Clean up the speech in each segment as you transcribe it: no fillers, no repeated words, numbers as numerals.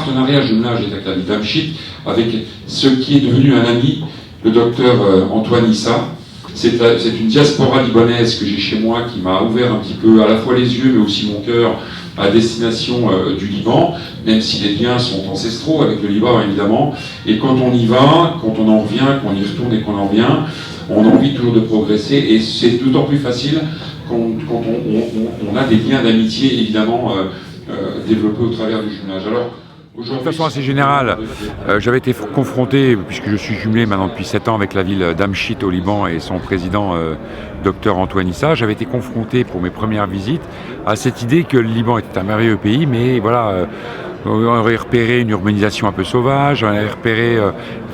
partenariat jumelage avec la ville d'Amchit, avec ce qui est devenu un ami, le docteur Antoine Issa. C'est une diaspora libanaise que j'ai chez moi qui m'a ouvert un petit peu à la fois les yeux mais aussi mon cœur à destination du Liban, même si les liens sont ancestraux avec le Liban évidemment. Et quand on y va, quand on en revient, qu'on y retourne et qu'on en vient, on a envie toujours de progresser et c'est d'autant plus facile quand on a des liens d'amitié évidemment développés au travers du jumelage. Alors, de façon assez générale, j'avais été confronté, puisque je suis jumelé maintenant depuis 7 ans avec la ville d'Amchit au Liban et son président, Dr Antoine Issa, j'avais été confronté pour mes premières visites à cette idée que le Liban était un merveilleux pays, mais voilà, on aurait repéré une urbanisation un peu sauvage, on aurait repéré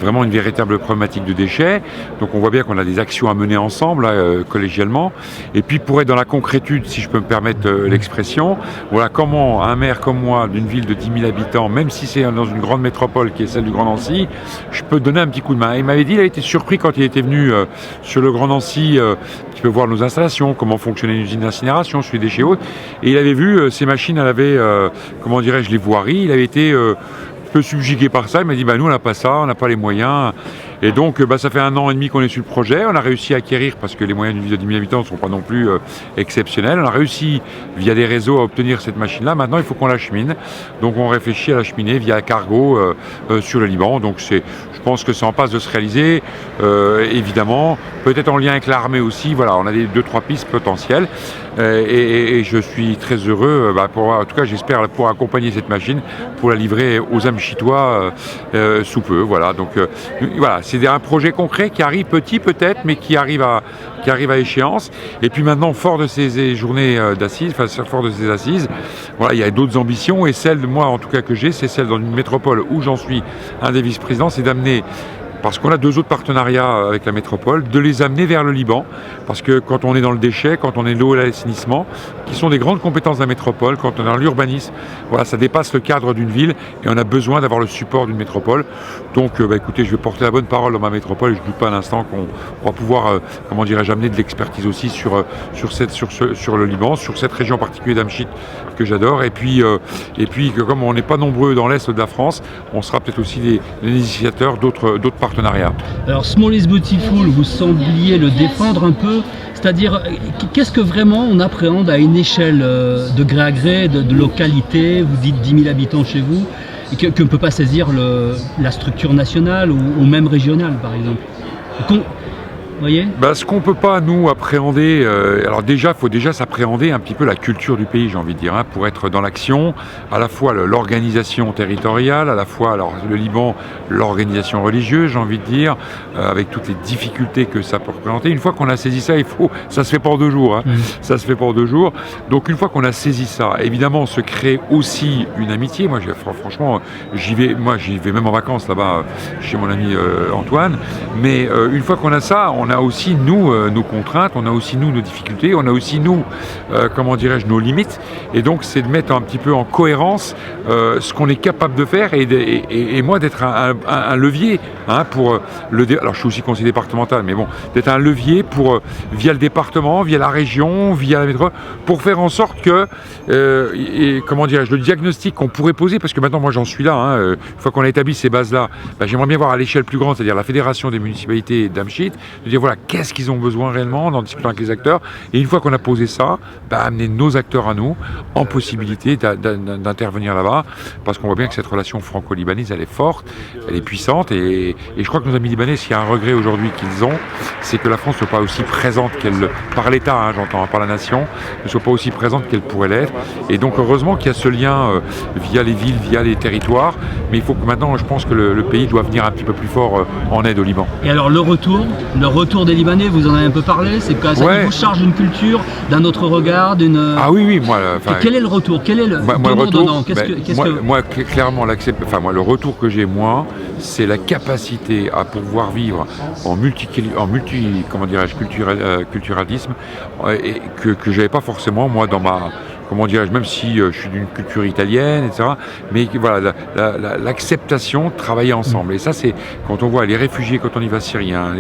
vraiment une véritable problématique de déchets. Donc on voit bien qu'on a des actions à mener ensemble, collégialement. Et puis pour être dans la concrétude, si je peux me permettre l'expression, voilà comment un maire comme moi, d'une ville de 10 000 habitants, même si c'est dans une grande métropole qui est celle du Grand Nancy, je peux donner un petit coup de main. Il m'avait dit, il a été surpris quand il était venu sur le Grand Nancy, tu peux voir nos installations, comment fonctionnait une usine d'incinération sur les déchets hauts. Et il avait vu ces machines, elle avait, comment dirais-je, les voiries. Il avait été un peu subjugué par ça. Il m'a dit nous on n'a pas ça, on n'a pas les moyens. Et donc ça fait 1 an et demi qu'on est sur le projet. On a réussi à acquérir, parce que les moyens d'une ville de 10 000 habitants ne sont pas non plus exceptionnels. On a réussi via des réseaux à obtenir cette machine-là. Maintenant il faut qu'on l'achemine. Donc on réfléchit à l'acheminer via cargo sur le Liban. Donc je pense que ça en passe de se réaliser. Évidemment, peut-être en lien avec l'armée aussi. Voilà, on a 2-3 pistes potentielles. Et je suis très heureux, en tout cas j'espère pouvoir accompagner cette machine pour la livrer aux Amchitois sous peu. Voilà, donc voilà, c'est un projet concret qui arrive petit peut-être, mais qui arrive à échéance. Et puis maintenant, fort de ces journées d'assises, fort de ces assises, voilà, il y a d'autres ambitions et celle, moi en tout cas que j'ai, c'est celle dans une métropole où j'en suis un des vice-présidents, c'est d'amener, parce qu'on a 2 autres partenariats avec la métropole, de les amener vers le Liban, parce que quand on est dans le déchet, quand on est l'eau et l'assainissement, qui sont des grandes compétences de la métropole, quand on est dans l'urbanisme, voilà, ça dépasse le cadre d'une ville et on a besoin d'avoir le support d'une métropole. Donc écoutez, je vais porter la bonne parole dans ma métropole et je ne doute pas un instant qu'on va pouvoir, comment dirais-je, amener de l'expertise aussi sur le Liban, sur cette région particulière d'Amchit que j'adore. Et puis que comme on n'est pas nombreux dans l'Est de la France, on sera peut-être aussi les initiateurs d'autres partenariats. Alors Small is Beautiful, vous sembliez le défendre un peu, c'est-à-dire qu'est-ce que vraiment on appréhende à une échelle de gré à gré, de localité, vous dites 10 000 habitants chez vous, et que ne peut pas saisir la structure nationale ou même régionale par exemple. Vous voyez ? Ce qu'on ne peut pas nous appréhender, alors déjà il faut déjà s'appréhender un petit peu la culture du pays, j'ai envie de dire, pour être dans l'action, à la fois l'organisation territoriale, à la fois alors, le Liban, l'organisation religieuse, j'ai envie de dire, avec toutes les difficultés que ça peut représenter. Une fois qu'on a saisi ça, ça se fait pas en 2 jours, ça se fait pas en 2 jours. Donc une fois qu'on a saisi ça, évidemment on se crée aussi une amitié. Moi franchement, j'y vais même en vacances là-bas chez mon ami Antoine. Mais une fois qu'on a ça, on a aussi nous nos contraintes, on a aussi nous nos difficultés, on a aussi nous, comment dirais-je, nos limites. Et donc c'est de mettre un petit peu en cohérence ce qu'on est capable de faire et moi d'être un levier pour alors je suis aussi conseiller départemental, mais bon, d'être un levier pour via le département, via la région, via la métropole, pour faire en sorte que comment dirais-je, le diagnostic qu'on pourrait poser, parce que maintenant moi j'en suis là, une fois qu'on a établi ces bases-là, j'aimerais bien voir à l'échelle plus grande, c'est-à-dire la fédération des municipalités d'Amchit, de dire voilà, qu'est-ce qu'ils ont besoin réellement, en discutant avec les acteurs, et une fois qu'on a posé ça, amener nos acteurs à nous, en possibilité d'intervenir là-bas, parce qu'on voit bien que cette relation franco-libanaise, elle est forte, elle est puissante, et je crois que nos amis libanais, s'il y a un regret aujourd'hui qu'ils ont, c'est que la France ne soit pas aussi présente par l'État, j'entends, par la nation, ne soit pas aussi présente qu'elle pourrait l'être, et donc heureusement qu'il y a ce lien via les villes, via les territoires, mais il faut que maintenant, je pense que le pays doit venir un petit peu plus fort en aide au Liban. Et alors le retour des Libanais, vous en avez un peu parlé, c'est que ça vous charge d'une culture, d'un autre regard, d'une... Ah oui, moi... Quel est le retour? Quel est le donnant? Moi, clairement, le retour que j'ai, moi, c'est la capacité à pouvoir vivre en comment dirais-je, culturalisme, et que j'avais pas forcément, moi, dans comment dirais-je, même si je suis d'une culture italienne, etc. Mais voilà, l'acceptation de travailler ensemble. Et ça, c'est quand on voit les réfugiés, quand on y va syriens,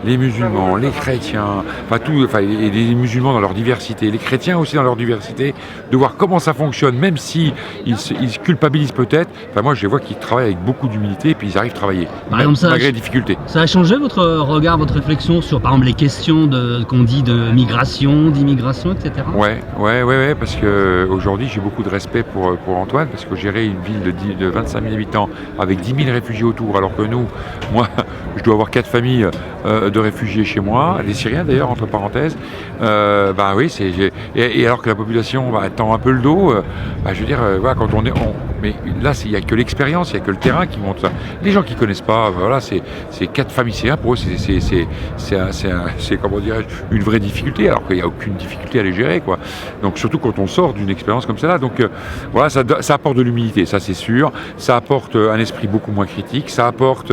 les musulmans, les chrétiens, et les musulmans dans leur diversité, les chrétiens aussi dans leur diversité, de voir comment ça fonctionne, même si ils se culpabilisent peut-être. Enfin, moi, je les vois qu'ils travaillent avec beaucoup d'humilité et puis ils arrivent à travailler, malgré les difficultés. Ça a changé votre regard, votre réflexion sur, par exemple, les questions qu'on dit de migration, d'immigration, etc. Ouais, parce que aujourd'hui j'ai beaucoup de respect pour Antoine, parce que gérer une ville de 25 000 habitants avec 10 000 réfugiés autour, alors que moi, je dois avoir 4 familles de réfugiés chez moi, les Syriens d'ailleurs, entre parenthèses. Oui, et alors que la population tend un peu le dos, je veux dire, voilà, quand on est... Mais là, il n'y a que l'expérience, il n'y a que le terrain qui montre ça. Les gens qui ne connaissent pas, voilà, c'est 4 familles syriennes, pour eux, c'est comment dirais-je, une vraie difficulté, alors qu'il n'y a aucune difficulté à les gérer, quoi. Donc surtout quand on sort d'une expérience comme celle-là. Donc voilà, ça apporte de l'humilité, ça c'est sûr. Ça apporte un esprit beaucoup moins critique. Ça apporte,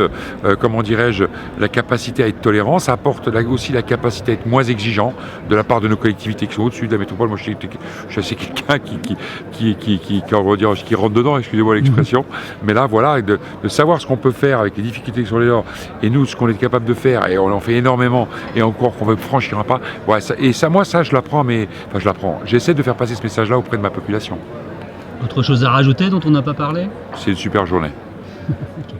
comment dirais-je, la capacité à être tolérant. Ça apporte aussi la capacité à être moins exigeant de la part de nos collectivités qui sont au-dessus de la métropole. Moi, je suis assez quelqu'un qui rentre dedans, excusez-moi l'expression. Mais là, voilà, de savoir ce qu'on peut faire avec les difficultés qui sont les leurs, et nous, ce qu'on est capable de faire, et on en fait énormément, et encore qu'on veut franchir un pas. Ouais, moi, je l'apprends, j'essaie de faire passer ce message-là auprès de ma population. Autre chose à rajouter dont on n'a pas parlé? C'est une super journée. Ok.